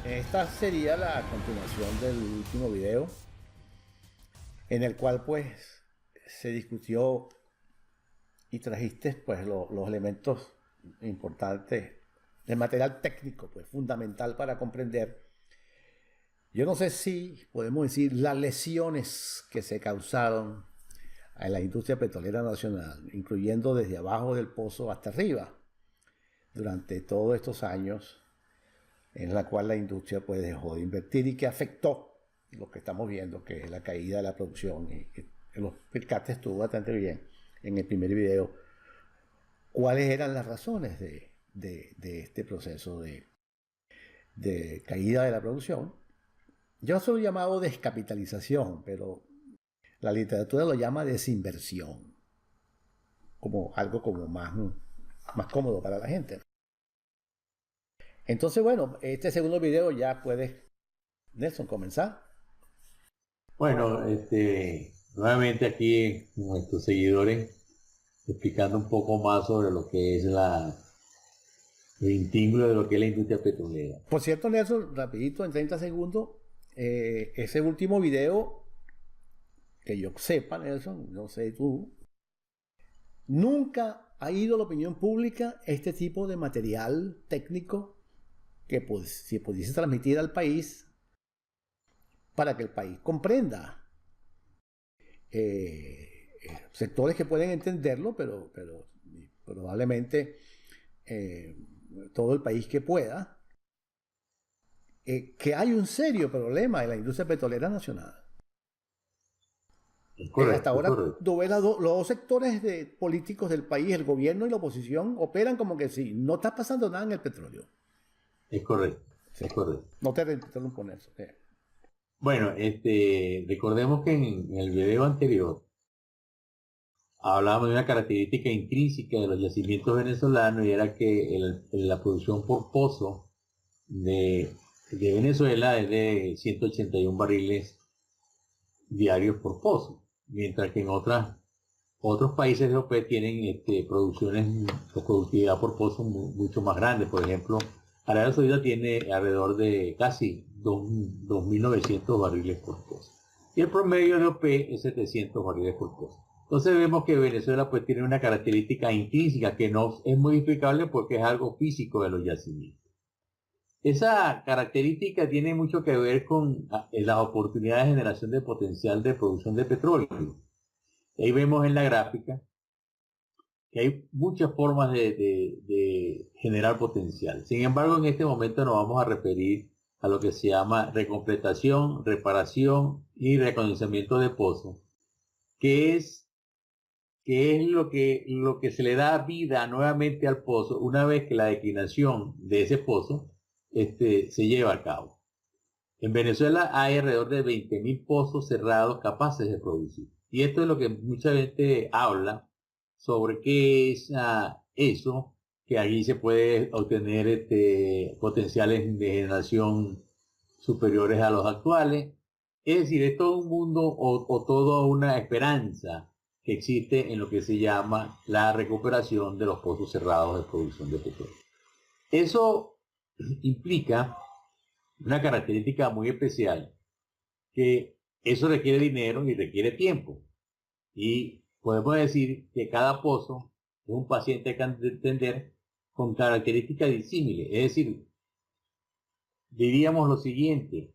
Esta sería la continuación del último video, en el cual pues se discutió y trajiste pues los elementos importantes del material técnico, pues fundamental para comprender. Yo no sé si podemos decir las lesiones que se causaron en la industria petrolera nacional, incluyendo desde abajo del pozo hasta arriba, durante todos estos años en la cual la industria pues dejó de invertir y que afectó lo que estamos viendo, que es la caída de la producción. Y los explicaste estuvo bastante bien en el primer video. ¿Cuáles eran las razones de este proceso de caída de la producción? Yo soy llamado descapitalización, pero la literatura lo llama desinversión, como algo como más cómodo para la gente. Entonces, bueno, este segundo video ya puedes, Nelson, comenzar. Bueno, nuevamente aquí nuestros seguidores explicando un poco más sobre lo que es el vínculo de lo que es la industria petrolera. Por cierto, Nelson, rapidito, en 30 segundos, ese último video, que yo sepa, Nelson, no sé tú, nunca ha ido a la opinión pública este tipo de material técnico que pues, si pudiese transmitir al país para que el país comprenda sectores que pueden entenderlo, pero probablemente todo el país que pueda, que hay un serio problema en la industria petrolera nacional. Es Hasta correcto, es ahora, correcto. tú ves los dos sectores políticos del país, el gobierno y la oposición, operan como que sí, no está pasando nada en el petróleo. Es correcto, Sí. es correcto. No te interrumpo en eso. Bueno, recordemos que en el video anterior hablábamos de una característica intrínseca de los yacimientos venezolanos y era que la producción por pozo de Venezuela es de 181 barriles diarios por pozo, mientras que en otros países europeos tienen producciones o productividad por pozo mucho más grande. Por ejemplo, Arabia Saudita tiene alrededor de casi 2.900 barriles por pozo. Y el promedio de OPE es 700 barriles por pozo. Entonces vemos que Venezuela pues tiene una característica intrínseca que no es modificable porque es algo físico de los yacimientos. Esa característica tiene mucho que ver con las oportunidades de generación de potencial de producción de petróleo. Ahí vemos en la gráfica que hay muchas formas de generar potencial. Sin embargo, en este momento nos vamos a referir a lo que se llama recompletación, reparación y reconocimiento de pozos, que es lo que se le da vida nuevamente al pozo una vez que la declinación de ese pozo se lleva a cabo. En Venezuela hay alrededor de 20.000 pozos cerrados capaces de producir. Y esto es lo que mucha gente habla sobre qué es eso, que allí se puede obtener potenciales de generación superiores a los actuales. Es decir, es todo un mundo o toda una esperanza que existe en lo que se llama la recuperación de los pozos cerrados de producción de petróleo. Eso implica una característica muy especial, que eso requiere dinero y requiere tiempo. Y podemos decir que cada pozo es un paciente que hay que entender con características disímiles. Es decir, diríamos lo siguiente,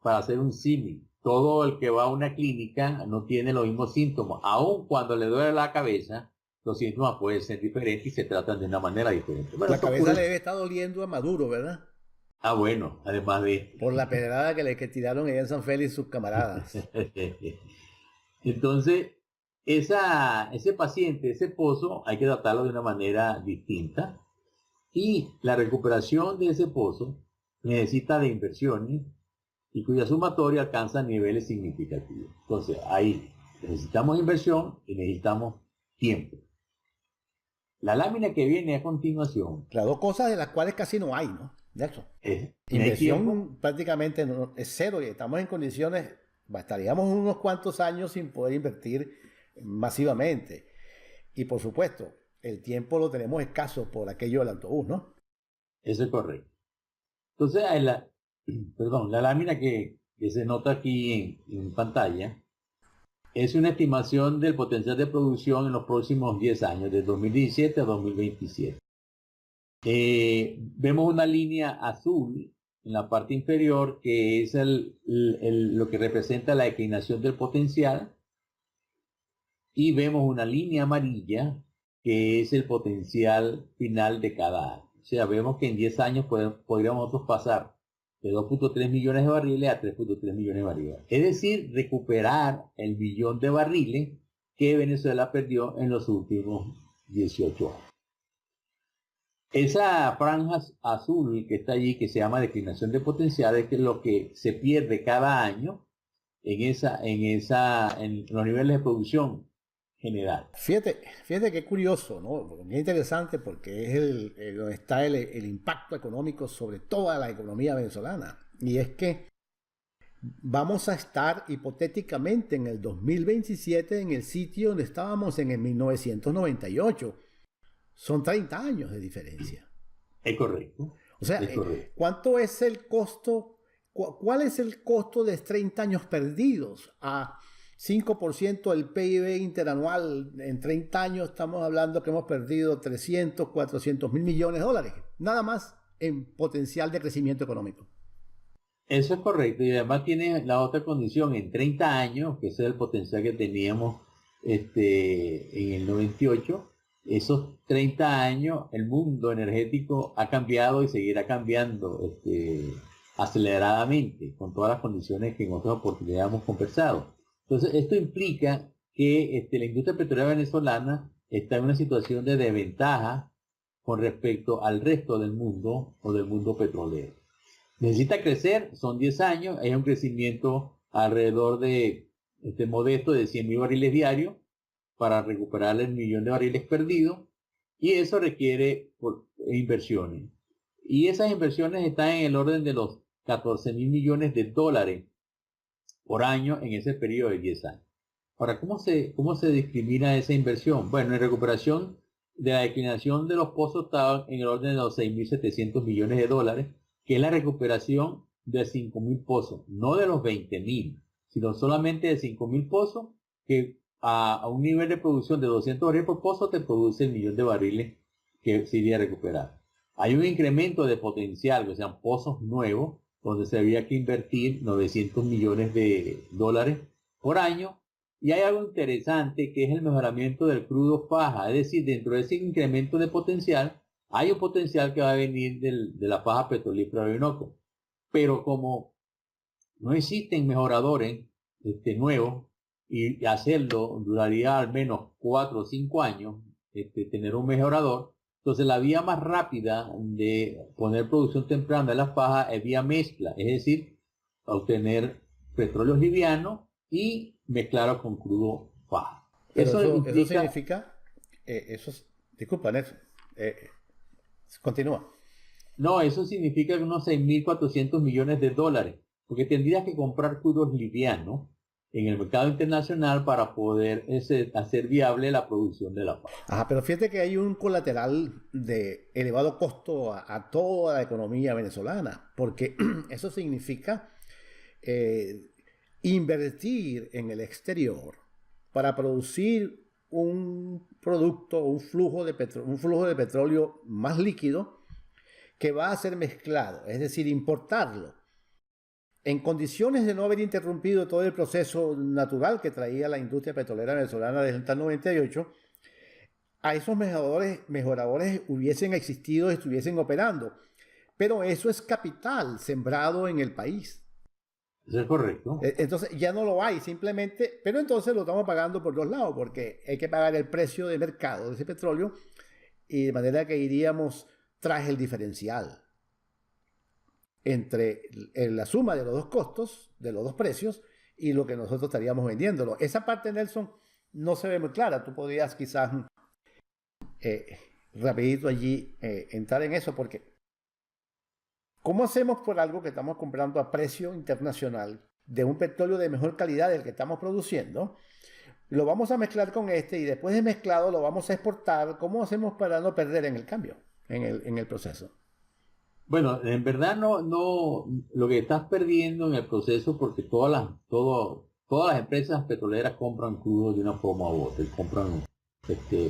para hacer un símil, todo el que va a una clínica no tiene los mismos síntomas. Aun cuando le duele la cabeza, los síntomas pueden ser diferentes y se tratan de una manera diferente. Bueno, La eso cabeza le ocurre. debe estar doliendo a Maduro, ¿verdad? Bueno, además de Por la pedrada que tiraron allá en San Félix sus camaradas. Entonces, ese paciente, ese pozo, hay que tratarlo de una manera distinta. Y la recuperación de ese pozo necesita de inversiones y cuya sumatoria alcanza niveles significativos. Entonces, ahí necesitamos inversión y necesitamos tiempo. La lámina que viene a continuación Las dos cosas de las cuales casi no hay, ¿no? Nelson. no hay tiempo. Inversión prácticamente es cero y estamos en condiciones, estaríamos unos cuantos años sin poder invertir masivamente. Y por supuesto, el tiempo lo tenemos escaso por aquello del autobús, ¿no? Eso es correcto. Entonces, perdón, la lámina que se nota aquí en pantalla es una estimación del potencial de producción en los próximos 10 años, de 2017 a 2027. Vemos una línea azul en la parte inferior que es lo que representa la declinación del potencial, y vemos una línea amarilla que es el potencial final de cada año. O sea, vemos que en 10 años podríamos nosotros pasar de 2.3 millones de barriles a 3.3 millones de barriles. Es decir, recuperar el billón de barriles que Venezuela perdió en los últimos 18 años. Esa franja azul que está allí, que se llama declinación de potencial, es lo que se pierde cada año en los niveles de producción general. Fíjate qué curioso, ¿no? Qué interesante, porque es donde está el impacto económico sobre toda la economía venezolana. Y es que vamos a estar hipotéticamente en el 2027 en el sitio donde estábamos en el 1998. Son 30 años de diferencia. Es correcto. O sea, ¿cuánto es el costo? ¿Cuál es el costo de 30 años perdidos? A 5% del PIB interanual en 30 años estamos hablando que hemos perdido 300, 400 mil millones de dólares. Nada más en potencial de crecimiento económico. Eso es correcto. Y además tiene la otra condición. En 30 años, que ese es el potencial que teníamos en el 98, esos 30 años el mundo energético ha cambiado y seguirá cambiando aceleradamente, con todas las condiciones que en otras oportunidades hemos conversado. Entonces, esto implica que la industria petrolera venezolana está en una situación de desventaja con respecto al resto del mundo o del mundo petrolero. Necesita crecer, son 10 años, hay un crecimiento alrededor de modesto de 100.000 barriles diarios para recuperar el millón de barriles perdidos, y eso requiere inversiones. Y esas inversiones están en el orden de los 14.000 millones de dólares por año en ese periodo de 10 años. Ahora, ¿cómo se discrimina esa inversión? Bueno, en recuperación de la declinación de los pozos estaba en el orden de los 6.700 millones de dólares, que es la recuperación de 5.000 pozos, no de los 20.000, sino solamente de 5.000 pozos, que a un nivel de producción de 200 barriles por pozo te produce el millón de barriles que se iría a recuperar. Hay un incremento de potencial, que sean pozos nuevos, donde se había que invertir 900 millones de dólares por año. Y hay algo interesante, que es el mejoramiento del crudo faja. Es decir, dentro de ese incremento de potencial, hay un potencial que va a venir de la faja petrolífera de Orinoco. Pero como no existen mejoradores nuevos, y hacerlo duraría al menos 4 o 5 años, tener un mejorador. Entonces la vía más rápida de poner producción temprana de la faja es vía mezcla, es decir, obtener petróleo liviano y mezclarlo con crudo faja. Pero eso significa, disculpa, Nelson, continúa. No, eso significa unos 6.400 millones de dólares, porque tendrías que comprar crudos livianos en el mercado internacional para poder hacer viable la producción de la faja. Ajá, pero fíjate que hay un colateral de elevado costo a toda la economía venezolana, porque eso significa invertir en el exterior para producir un producto, un flujo de petróleo más líquido que va a ser mezclado, es decir, importarlo. En condiciones de no haber interrumpido todo el proceso natural que traía la industria petrolera venezolana desde el 98, a esos mejoradores hubiesen existido y estuviesen operando. Pero eso es capital sembrado en el país. Eso es correcto. Entonces ya no lo hay, simplemente, pero entonces lo estamos pagando por dos lados, porque hay que pagar el precio de mercado de ese petróleo, y de manera que iríamos tras el diferencial entre la suma de los dos costos, de los dos precios, y lo que nosotros estaríamos vendiéndolo. Esa parte, Nelson, no se ve muy clara. Tú podrías quizás rapidito allí entrar en eso, porque ¿cómo hacemos por algo que estamos comprando a precio internacional de un petróleo de mejor calidad del que estamos produciendo? Lo vamos a mezclar con y después de mezclado lo vamos a exportar. ¿Cómo hacemos para no perder en el cambio, en el proceso? Bueno, en verdad no, lo que estás perdiendo en el proceso, porque todas las empresas petroleras compran crudo de una forma u otra, y compran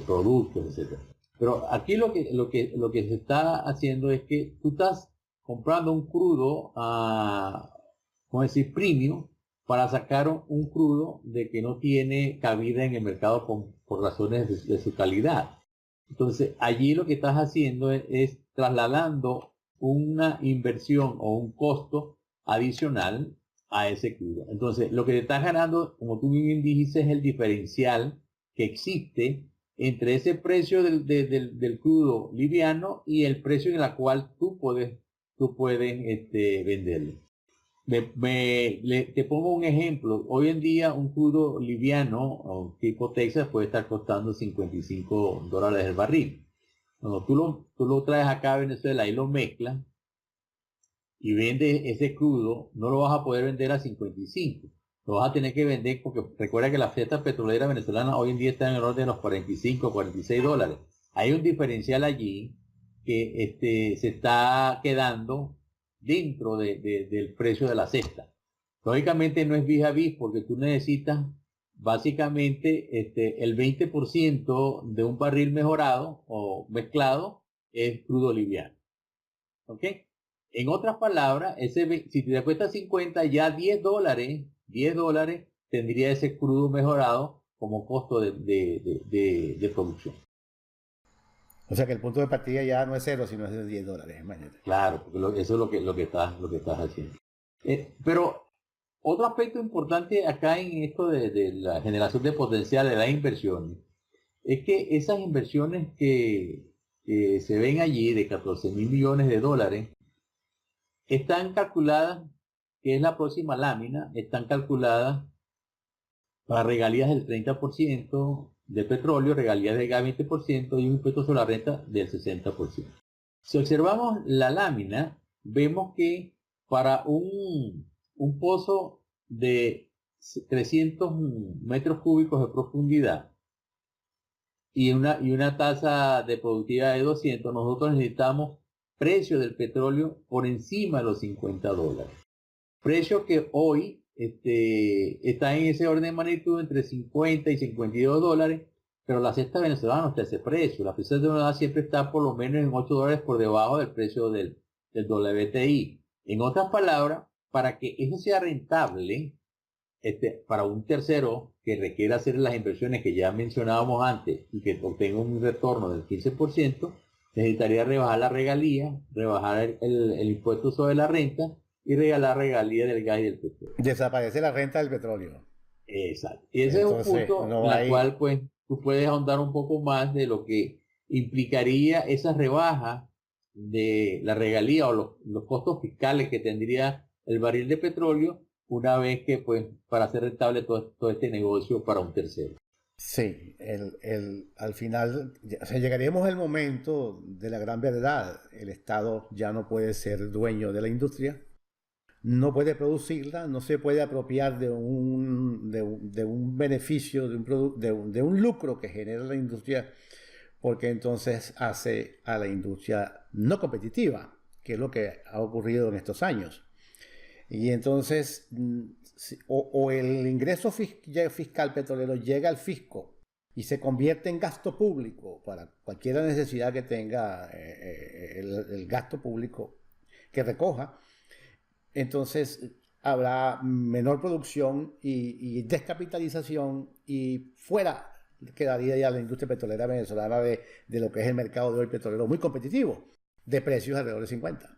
productos, etcétera. Pero aquí lo que se está haciendo es que tú estás comprando un crudo ¿cómo decir? Premium, para sacar un crudo de que no tiene cabida en el mercado por razones de su calidad. Entonces, allí lo que estás haciendo es trasladando una inversión o un costo adicional a ese crudo. Entonces, lo que te estás ganando, como tú bien dijiste, es el diferencial que existe entre ese precio del crudo liviano y el precio en el cual tú puedes venderlo. Te pongo un ejemplo. Hoy en día un crudo liviano tipo Texas puede estar costando $55 el barril. Cuando tú lo traes acá a Venezuela y lo mezclas y vendes ese crudo, no lo vas a poder vender a 55. Lo vas a tener que vender porque recuerda que la fiesta petrolera venezolana hoy en día está en el orden de los 45, $46. Hay un diferencial allí que se está quedando dentro del precio de la cesta. Lógicamente no es vis a vis porque tú necesitas básicamente el 20% de un barril mejorado o mezclado es crudo liviano. ¿Ok? En otras palabras, si te cuesta 50, ya $10 tendría ese crudo mejorado como costo de producción. O sea que el punto de partida ya no es cero, sino es de $10, imagínate. Claro, porque eso es lo que estás haciendo. Pero otro aspecto importante acá en esto de la generación de potencial de las inversiones es que esas inversiones que se ven allí de 14.000 millones de dólares están calculadas, que es la próxima lámina, están calculadas para regalías del 30% de petróleo, regalías del gas 20% y un impuesto sobre la renta del 60%. Si observamos la lámina, vemos que para un pozo de 300 metros cúbicos de profundidad y una tasa de productividad de 200, nosotros necesitamos precio del petróleo por encima de los $50. Precio que hoy está en ese orden de magnitud entre 50 y $52, pero la cesta venezolana no está a ese precio. La cesta venezolana siempre está por lo menos en $8 por debajo del precio del WTI. En otras palabras, para que eso sea rentable, para un tercero que requiera hacer las inversiones que ya mencionábamos antes y que obtenga un retorno del 15%, necesitaría rebajar la regalía, rebajar el impuesto sobre la renta y regalar regalía del gas y del petróleo. Desaparece la renta del petróleo. Exacto. Y ese Entonces, es un punto no en el hay... cual pues tú puedes ahondar un poco más de lo que implicaría esa rebaja de la regalía o los costos fiscales que tendría el barril de petróleo una vez que pues para hacer rentable todo este negocio para un tercero. Sí, al final, o sea, llegaríamos al momento de la gran verdad. El Estado ya no puede ser dueño de la industria, no puede producirla, no se puede apropiar de un beneficio, de un lucro que genera la industria, porque entonces hace a la industria no competitiva, que es lo que ha ocurrido en estos años. Y entonces, o el ingreso fiscal petrolero llega al fisco y se convierte en gasto público para cualquier necesidad que tenga el gasto público que recoja, entonces habrá menor producción y descapitalización y fuera quedaría ya la industria petrolera venezolana de lo que es el mercado de hoy petrolero muy competitivo, de precios alrededor de 50.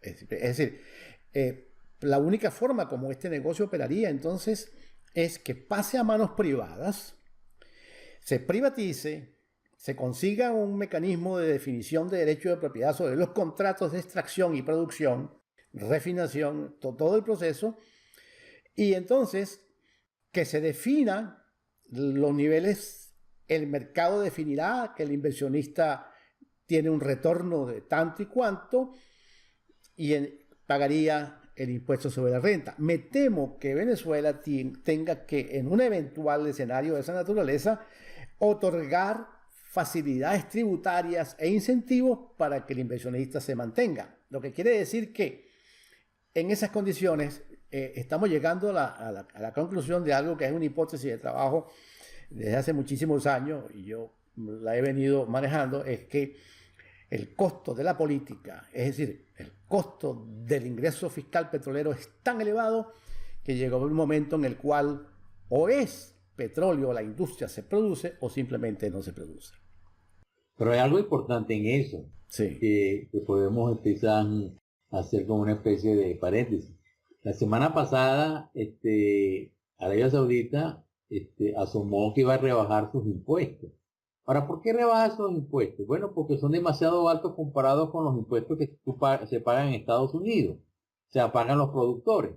Es decir, la única forma como este negocio operaría entonces es que pase a manos privadas, se privatice, se consiga un mecanismo de definición de derecho de propiedad sobre los contratos de extracción y producción, refinación, todo el proceso, y entonces que se defina los niveles, el mercado definirá que el inversionista tiene un retorno de tanto y cuanto y pagaría el impuesto sobre la renta. Me temo que Venezuela tenga que, en un eventual escenario de esa naturaleza, otorgar facilidades tributarias e incentivos para que el inversionista se mantenga. Lo que quiere decir que en esas condiciones estamos llegando a la conclusión de algo que es una hipótesis de trabajo desde hace muchísimos años, y yo la he venido manejando, es que el costo de la política, es decir, el costo del ingreso fiscal petrolero es tan elevado que llegó un momento en el cual o es petróleo, la industria se produce, o simplemente no se produce. Pero hay algo importante en eso, Sí. que podemos empezar a hacer como una especie de paréntesis. La semana pasada, Arabia Saudita asomó que iba a rebajar sus impuestos. Ahora, ¿por qué rebaja sus impuestos? Bueno, porque son demasiado altos comparados con los impuestos que se pagan en Estados Unidos. O sea, pagan los productores.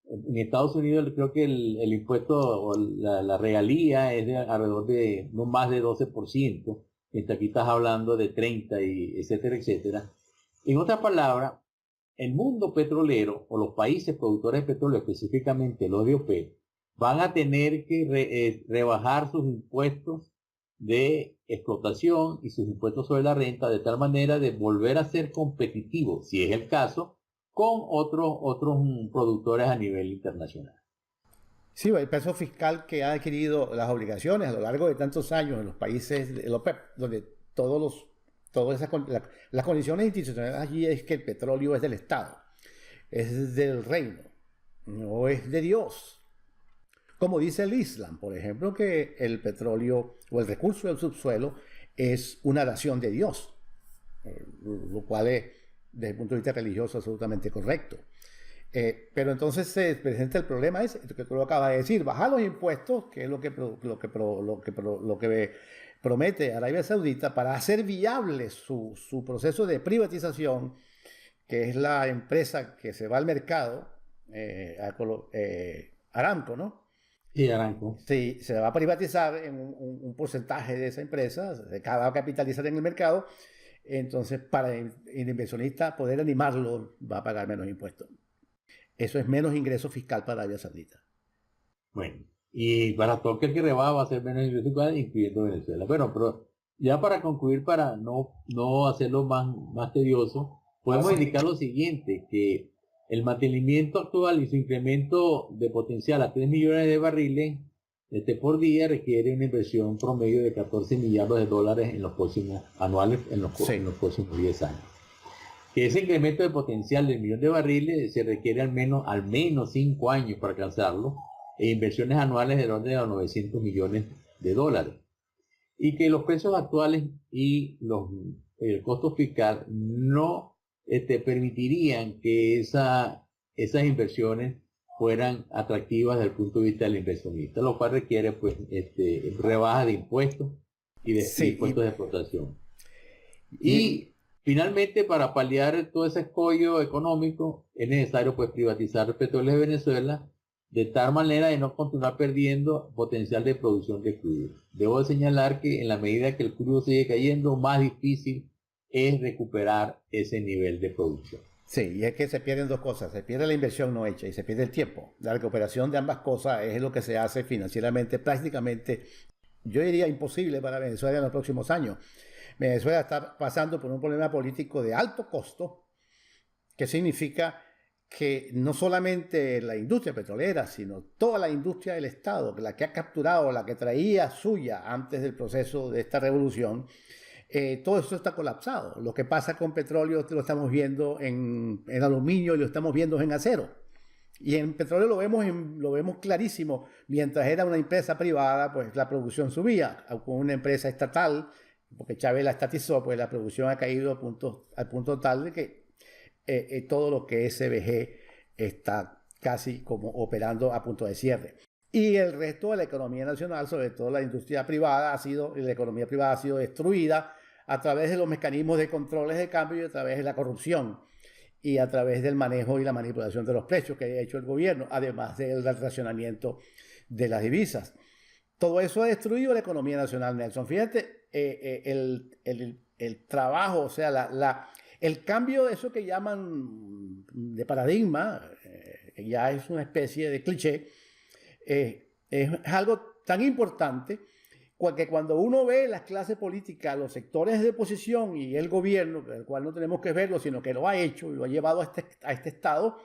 En Estados Unidos creo que el impuesto o la regalía es de alrededor de no más de 12%. Mientras aquí estás hablando de 30 y etcétera, etcétera. En otras palabras, el mundo petrolero o los países productores de petróleo, específicamente los de OPEP, van a tener que rebajar sus impuestos de explotación y sus impuestos sobre la renta de tal manera de volver a ser competitivos, si es el caso, con otros productores a nivel internacional. Sí, el peso fiscal que ha adquirido las obligaciones a lo largo de tantos años en los países de la OPEP, donde las condiciones institucionales allí es que el petróleo es del Estado, es del reino, no es de Dios. Como dice el Islam, por ejemplo, que el petróleo o el recurso del subsuelo es una dación de Dios, lo cual es, desde el punto de vista religioso, absolutamente correcto. Pero entonces se presenta el problema ese que tú lo acabas de decir, bajar los impuestos, que es lo que promete Arabia Saudita para hacer viable su proceso de privatización, que es la empresa que se va al mercado, Aramco, ¿no? Sí, Aranco. Sí, se va a privatizar en un porcentaje de esa empresa, se va a capitalizar en el mercado, entonces para el inversionista poder animarlo va a pagar menos impuestos. Eso es menos ingreso fiscal para Arabia Saudita. Bueno, y para todo aquel que rebaja va a ser menos ingreso fiscal, incluyendo Venezuela. Bueno, pero ya para concluir, para no hacerlo más tedioso, podemos indicar lo siguiente, que el mantenimiento actual y su incremento de potencial a 3 millones de barriles por día requiere una inversión promedio de 14 millardos de dólares en los próximos anuales, en los próximos 10 años. Que ese incremento de potencial del millón de barriles se requiere al menos 5 años para alcanzarlo, e inversiones anuales del orden de los 900 millones de dólares. Y que los precios actuales y el costo fiscal no permitirían que esas inversiones fueran atractivas desde el punto de vista del inversionista, lo cual requiere pues rebaja de impuestos y de impuestos de explotación. Y finalmente, para paliar todo ese escollo económico, es necesario pues privatizar el petróleo de Venezuela de tal manera de no continuar perdiendo potencial de producción de crudo. Debo señalar que en la medida que el crudo sigue cayendo, más difícil es recuperar ese nivel de producción. Sí, y es que se pierden dos cosas, se pierde la inversión no hecha y se pierde el tiempo. La recuperación de ambas cosas es lo que se hace financieramente prácticamente, yo diría, imposible para Venezuela en los próximos años. Venezuela está pasando por un problema político de alto costo, que significa que no solamente la industria petrolera, sino toda la industria del Estado, la que ha capturado, la que traía suya antes del proceso de esta revolución, todo eso está colapsado. Lo que pasa con petróleo lo estamos viendo en aluminio y lo estamos viendo en acero. Y en petróleo lo vemos clarísimo. Mientras era una empresa privada, pues la producción subía. Con una empresa estatal, porque Chávez la estatizó, pues la producción ha caído al punto tal de que todo lo que es CBG está casi como operando a punto de cierre. Y el resto de la economía nacional, sobre todo la industria privada, la economía privada ha sido destruida a través de los mecanismos de controles de cambio y a través de la corrupción y a través del manejo y la manipulación de los precios que ha hecho el gobierno, además del racionamiento de las divisas. Todo eso ha destruido la economía nacional, Nelson. Fíjate, el trabajo, o sea, el cambio de eso que llaman de paradigma, que ya es una especie de cliché, es algo tan importante que cuando uno ve las clases políticas, los sectores de oposición y el gobierno, del cual no tenemos que verlo, sino que lo ha hecho y lo ha llevado a este estado,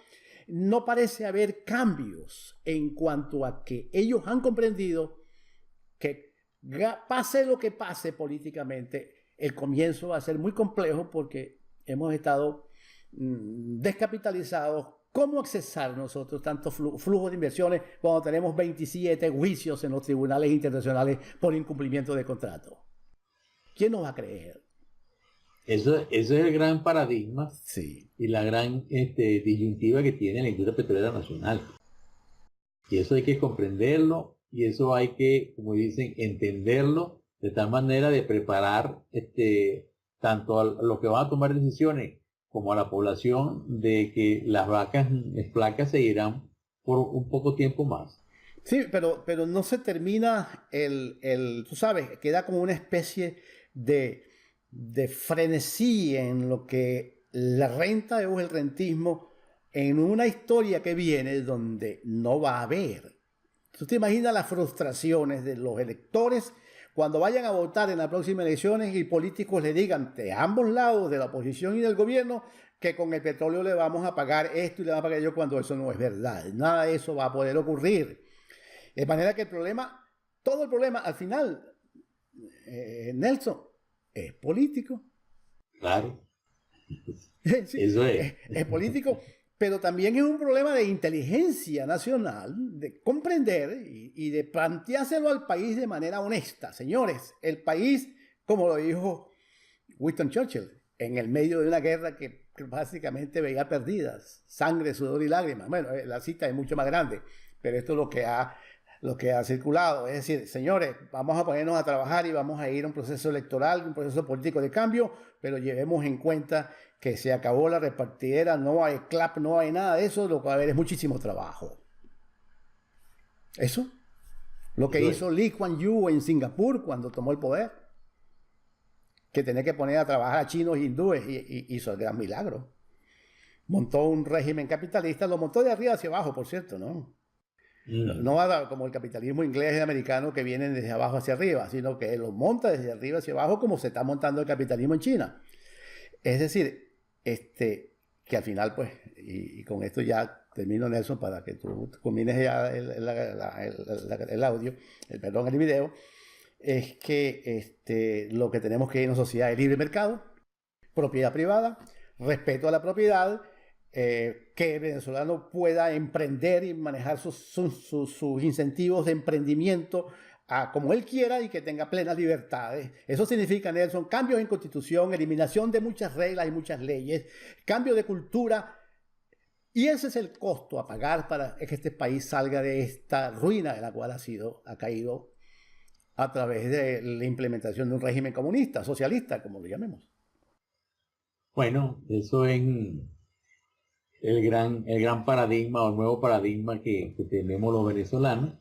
no parece haber cambios en cuanto a que ellos han comprendido que pase lo que pase políticamente, el comienzo va a ser muy complejo porque hemos estado descapitalizados. ¿Cómo accesar nosotros tanto flujo de inversiones cuando tenemos 27 juicios en los tribunales internacionales por incumplimiento de contrato? ¿Quién nos va a creer? Eso es el gran paradigma, sí, y la gran disyuntiva que tiene la industria petrolera nacional. Y eso hay que comprenderlo, y eso hay que, como dicen, entenderlo de tal manera de preparar tanto a los que van a tomar decisiones como a la población, de que las vacas flacas seguirán por un poco tiempo más. Sí, pero no se termina tú sabes, queda como una especie de frenesí en lo que la renta o el rentismo, en una historia que viene donde no va a haber. ¿Tú te imaginas las frustraciones de los electores cuando vayan a votar en las próximas elecciones y políticos le digan de ambos lados, de la oposición y del gobierno, que con el petróleo le vamos a pagar esto y le vamos a pagar ello, cuando eso no es verdad? Nada de eso va a poder ocurrir. De manera que todo el problema al final, Nelson, es político. Claro. Sí, eso es político, pero también es un problema de inteligencia nacional, de comprender y de planteárselo al país de manera honesta. Señores, el país, como lo dijo Winston Churchill, en el medio de una guerra que básicamente veía perdidas, sangre, sudor y lágrimas. Bueno, la cita es mucho más grande, pero esto es lo que ha circulado. Es decir, señores, vamos a ponernos a trabajar y vamos a ir a un proceso electoral, un proceso político de cambio, pero llevemos en cuenta que se acabó la repartidera, no hay clap, no hay nada de eso, lo que va a haber es muchísimo trabajo. Eso, lo que hizo Lee Kuan Yew en Singapur cuando tomó el poder, que tenía que poner a trabajar a chinos e hindúes, y hizo el gran milagro. Montó un régimen capitalista, lo montó de arriba hacia abajo, por cierto, ¿no? No como el capitalismo inglés y americano, que vienen desde abajo hacia arriba, sino que lo monta desde arriba hacia abajo, como se está montando el capitalismo en China. Es decir, que al final, pues, y con esto ya termino, Nelson, para que tú combines ya el audio, el video, es que lo que tenemos que ir en una sociedad de libre mercado, propiedad privada, respeto a la propiedad, que el venezolano pueda emprender y manejar sus incentivos de emprendimiento como él quiera y que tenga plenas libertades. Eso significa, Nelson, cambios en constitución, eliminación de muchas reglas y muchas leyes, cambio de cultura, y ese es el costo a pagar para que este país salga de esta ruina de la cual ha caído a través de la implementación de un régimen comunista, socialista, como lo llamemos. Bueno, eso es el gran paradigma o el nuevo paradigma que tenemos los venezolanos.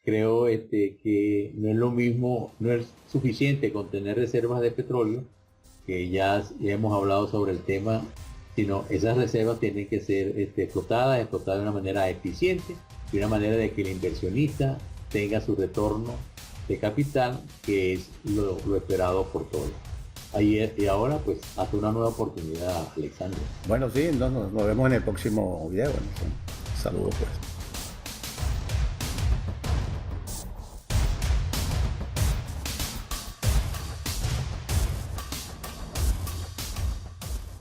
Creo que no es lo mismo, no es suficiente con tener reservas de petróleo, que ya hemos hablado sobre el tema, sino esas reservas tienen que ser explotadas de una manera eficiente, de una manera de que el inversionista tenga su retorno de capital, que es lo esperado por todos. Y ahora, pues, hasta una nueva oportunidad, Alexander. Bueno, sí, nos vemos en el próximo video. Saludos, pues.